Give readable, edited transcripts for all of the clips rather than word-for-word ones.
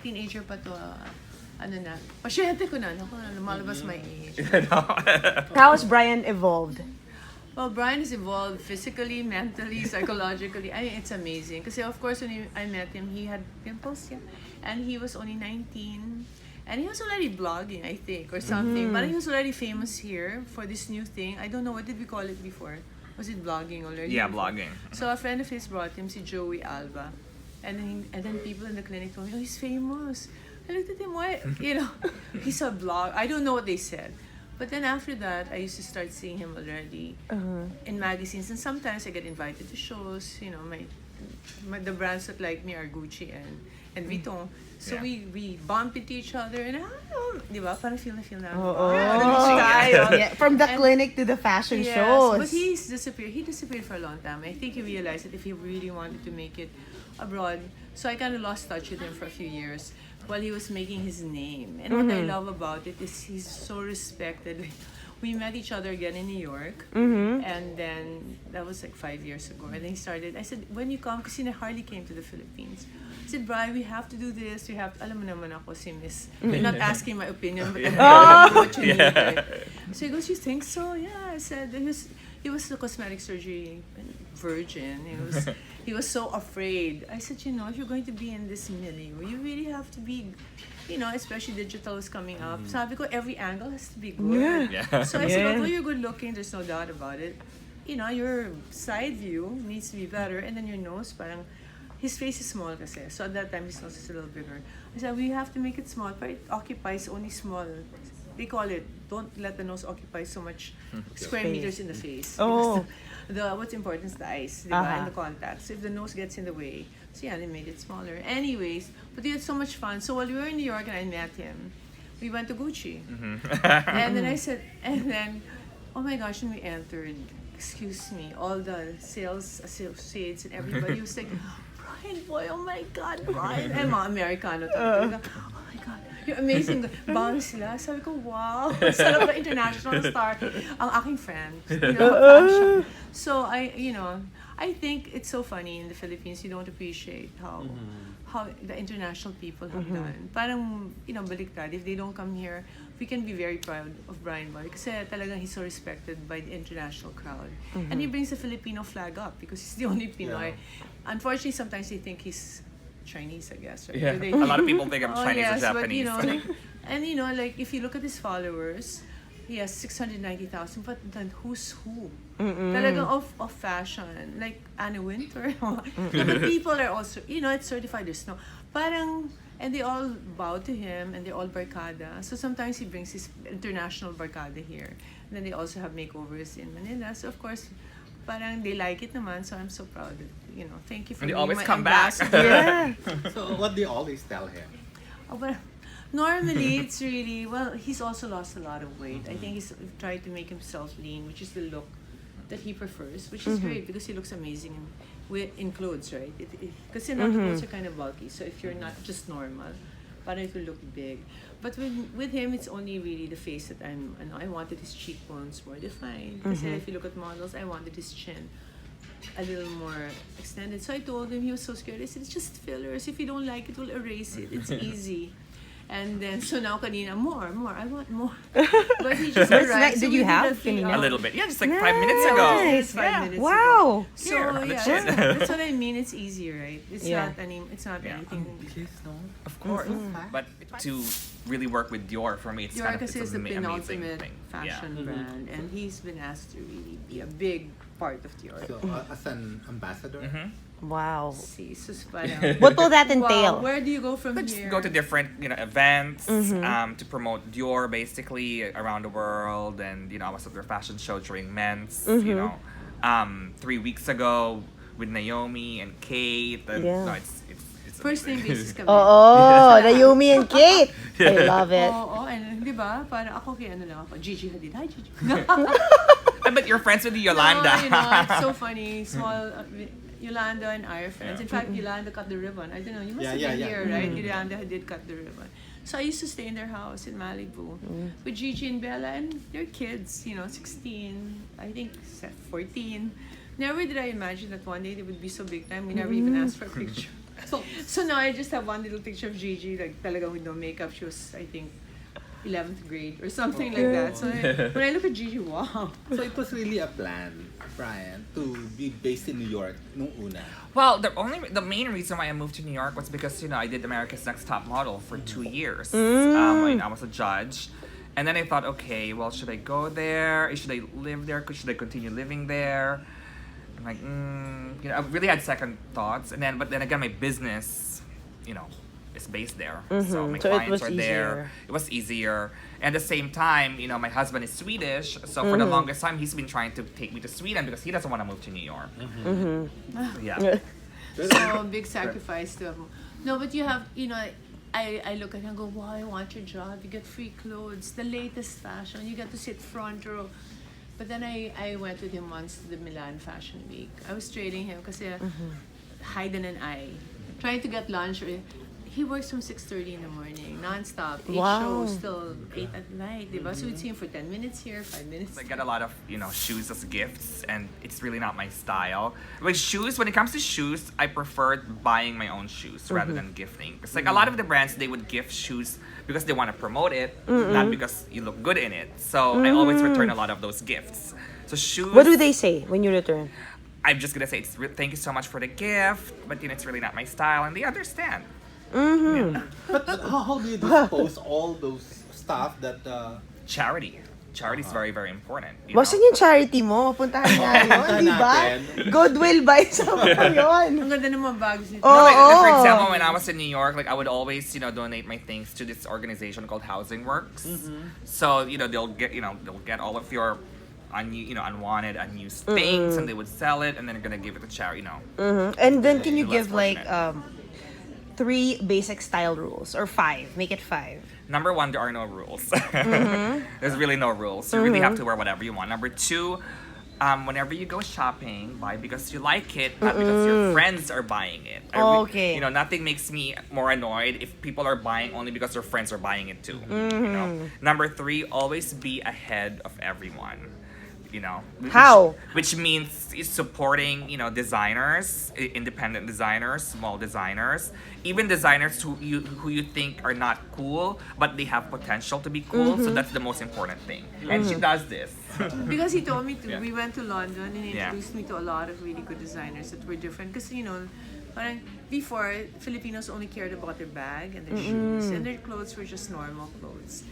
teenager pa to, ano na, pasyente ko na, naku, lumalabas my age. How has Brian evolved? Well, Brian has evolved physically, mentally, psychologically. I mean, it's amazing. Because of course, when I met him, he had pimples, yeah. And he was only 19. And he was already blogging, I think, or something. But he was already famous here for this new thing. I don't know, what did we call it before? Was it blogging already? Yeah, before? blogging. So a friend of his brought him, si Joey Alba. And then people in the clinic told me, oh, he's famous. I looked at him, why? You know, he's a blog. I don't know what they said. But then after that, I used to start seeing him already in magazines. And sometimes I get invited to shows. You know, the brands that like me are Gucci and Vuitton. So we bump into each other. And di ba? Parang feel na From the clinic to the fashion shows. But he's disappeared. He disappeared for a long time. I think he realized that if he really wanted to make it abroad. So I kind of lost touch with him for a few years while he was making his name. And what I love about it is he's so respected. We met each other again in New York, and then that was like 5 years ago. And then he started, I said, when you come, because he hardly came to the Philippines. I said, Brian, we have to do this. We have to, alam mo naman ako si Miss. You're not asking my opinion, but I'm telling you what you need. Right? So he goes, you think so? Yeah, I said, he was the cosmetic surgery virgin. He was so afraid. I said, you know, if you're going to be in this milieu, you really have to be, you know, especially digital is coming up. Sabi ko, every angle has to be good. Yeah. So I said, although you're good looking, there's no doubt about it. You know, your side view needs to be better. And then your nose, parang, his face is small kasi. So at that time, his nose is a little bigger. I said, we have to make it small, but it occupies only small. They call it, don't let the nose occupy so much square meters in the face. Oh. What's important is the eyes, and the contacts. So if the nose gets in the way, so yeah, they made it smaller. Anyways, but we had so much fun. So while we were in New York and I met him, we went to Gucci. And then I said, oh my gosh, when we entered, excuse me, all the sales associates and everybody was like, Bryanboy, oh my God, Brian. And mga Americano. Oh my God, you're amazing. Bawal sila. Sabi ko, wow. Sarap na international star. Ang aking friend. You know, fashion. So I think it's so funny in the Philippines. You don't appreciate how the international people have done. Parang, you know, baliktad. If they don't come here, we can be very proud of Bryanboy kasi talagang he's so respected by the international crowd. And he brings the Filipino flag up because he's the only Pinoy. Unfortunately, sometimes they think he's Chinese, I guess. Right? Yeah. A lot of people think I'm Chinese or Japanese. But, you know, and you know, like if you look at his followers, he has 690,000. But then who's who? Talagang of fashion, like Anna Wintour. But people are also, you know, it's certified. There's no, parang, and they all bow to him, and they're all barkada. So sometimes he brings his international barkada here. And then they also have makeovers in Manila. So of course, parang they like it naman. So I'm so proud of, you know, thank you for And they being always my come back. ambassador. So what do you always tell him? Oh, but normally it's really, well, he's also lost a lot of weight. I think he's tried to make himself lean, which is the look that he prefers, which is great because he looks amazing in clothes, right? Because the clothes are kind of bulky, so if you're not just normal, parang it will look big. But with him, it's only really the face that I wanted his cheekbones more defined. Because if you look at models, I wanted his chin a little more extended. So I told him, he was so scared. I said, it's just fillers. If you don't like it, we'll erase it. It's easy. And then, so now kanina, more, I want more. But he just arrived. So did you have kanina? A little bit. Yeah, just like 5 minutes ago. Nice. 5 minutes Wow. ago. So Here, yeah, that's what I mean. It's easy, right? It's not anything. Of course. But to really work with Dior, for me, it's Dior kind of kasi it's is the an amazing penultimate thing. fashion brand, and he's been asked to really be a big part of Dior. So as an ambassador? Wow. See, so parang, What will that entail? wow, where do you go from But just here? go to different, events to promote Dior basically around the world, and I was at their fashion show during Men's. 3 weeks ago with Naomi and Kate. And, no, it's First name amazing. basis kami. Oh, Naomi and Kate. I love it. Oo, and di ba? Parang ako kaya lang ako. Gigi Hadid. Hi, Gigi. But you're friends with Yolanda. No, it's so funny. Small Yolanda and I are friends. In fact, Yolanda cut the ribbon. I don't know. You must have been here, right? Yolanda did cut the ribbon. So I used to stay in their house in Malibu with Gigi and Bella and their kids, 16, I think 14. Never did I imagine that one day they would be so big time. We never even asked for a picture. So now I just have one little picture of Gigi, like talaga with no makeup. She was, I think, 11th grade or something like that. So when I look at Gigi, wow. So it was really a plan, Brian, to be based in New York nung una. Well, the main reason why I moved to New York was because I did America's Next Top Model for 2 years. I was a judge, and then I thought, okay, well, should I go there? Should I live there? Should I continue living there? I'm like, I really had second thoughts, but then again, my business, is based there, so my So it clients was are there. easier. It was easier, and at the same time, my husband is Swedish, so for the longest time, he's been trying to take me to Sweden because he doesn't want to move to New York. So, yeah. So big sacrifice to have. No, but you have, I look at him and go, wow, I want your job. You get free clothes, the latest fashion. You get to sit front row. But then I went with him once to the Milan Fashion Week. I was trading him because Hayden and I trying to get lunch. He works from 6:30 in the morning, non-stop. 8 Wow. shows till 8 at night, diba? So we'd see him for 10 minutes here, 5 minutes. I get a lot of shoes as gifts, and it's really not my style. With shoes, when it comes to shoes, I prefer buying my own shoes rather than gifting. Because a lot of the brands, they would gift shoes because they want to promote it, not because you look good in it. So I always return a lot of those gifts. So shoes. What do they say when you return? I'm just gonna say thank you so much for the gift, but it's really not my style, and they understand. But how do you dispose all those stuff that Charity is very, very important. Basan yung charity mo? Puntahan na yun, di ba? natin. Goodwill ba mo yun? Ang ganda ng mga bags nito. Oh. For example, when I was in New York, I would always, donate my things to this organization called Housing Works. So, they'll get all of your unwanted, unused things, and they would sell it, and then they're gonna give it to charity. And then can you Less give like fortunate. 3 basic style rules or 5? Make it 5. Number 1, there are no rules. There's really no rules. You really have to wear whatever you want. Number 2, whenever you go shopping, buy because you like it, not because your friends are buying it. Okay. Nothing makes me more annoyed if people are buying only because their friends are buying it too. Number 3, always be ahead of everyone. How? Which means supporting, designers, independent designers, small designers, even designers who you think are not cool, but they have potential to be cool. So that's the most important thing. And she does this. Because he told me to. Yeah. We went to London and he Yeah. introduced me to a lot of really good designers that were different. Because, parang before, Filipinos only cared about their bag and their shoes. And their clothes were just normal clothes.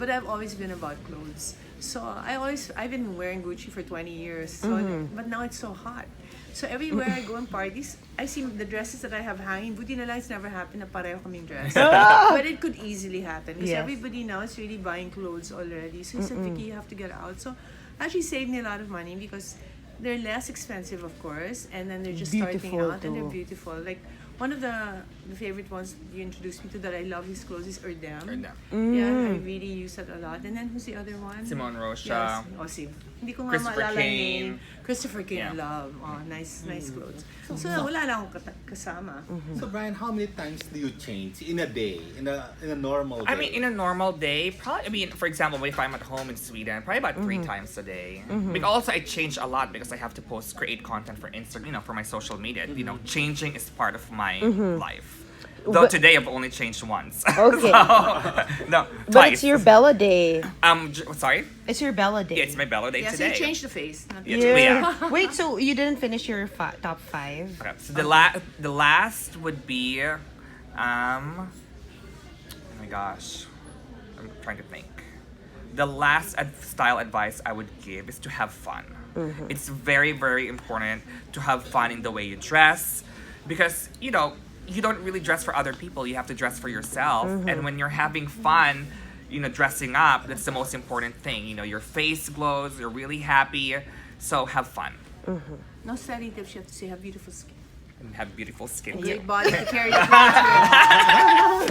But I've always been about clothes. So I've been wearing Gucci for 20 years. So, but now it's so hot. So everywhere I go in parties, I see the dresses that I have hanging. Buti na lang it's never happened na pareho kaming dress. But it could easily happen. Because Yes. everybody now is really buying clothes already. So he said, Vicky, you have to get out. So actually saved me a lot of money because they're less expensive, of course. And then they're just starting Beautiful out and they're too. beautiful. Like one of the favorite ones you introduced me to that I love his clothes is Erdem. Erdem. Yeah, I really use that a lot. And then who's the other one? Simone Rocha. Yes. Oh, si. Hindi ko nga Christopher maalala Kane. name. Christopher Kane, Yeah. love. Oh, nice clothes. So wala lang akong kasama. So Brian, how many times do you change in a day, in a normal day? I mean, in a normal day, probably, for example, if I'm at home in Sweden, probably about 3 times a day. But also, I change a lot because I have to create content for Instagram, for my social media. Changing is part of my life. Though But- today I've only changed once. Okay. No, But twice. it's your Bella day. Sorry? It's your Bella day. Yeah, it's my Belo day Yeah, so today. you changed the face. Not the Yeah. Wait, so you didn't finish your top 5? Okay, so the last would be, oh my gosh, I'm trying to think. The last style advice I would give is to have fun. It's very, very important to have fun in the way you dress, because you don't really dress for other people. You have to dress for yourself. And when you're having fun, dressing up, that's the most important thing. Your face glows. You're really happy. So have fun. No styling tips. You have to say have beautiful skin. And have beautiful skin. Great body to carry the clothes with.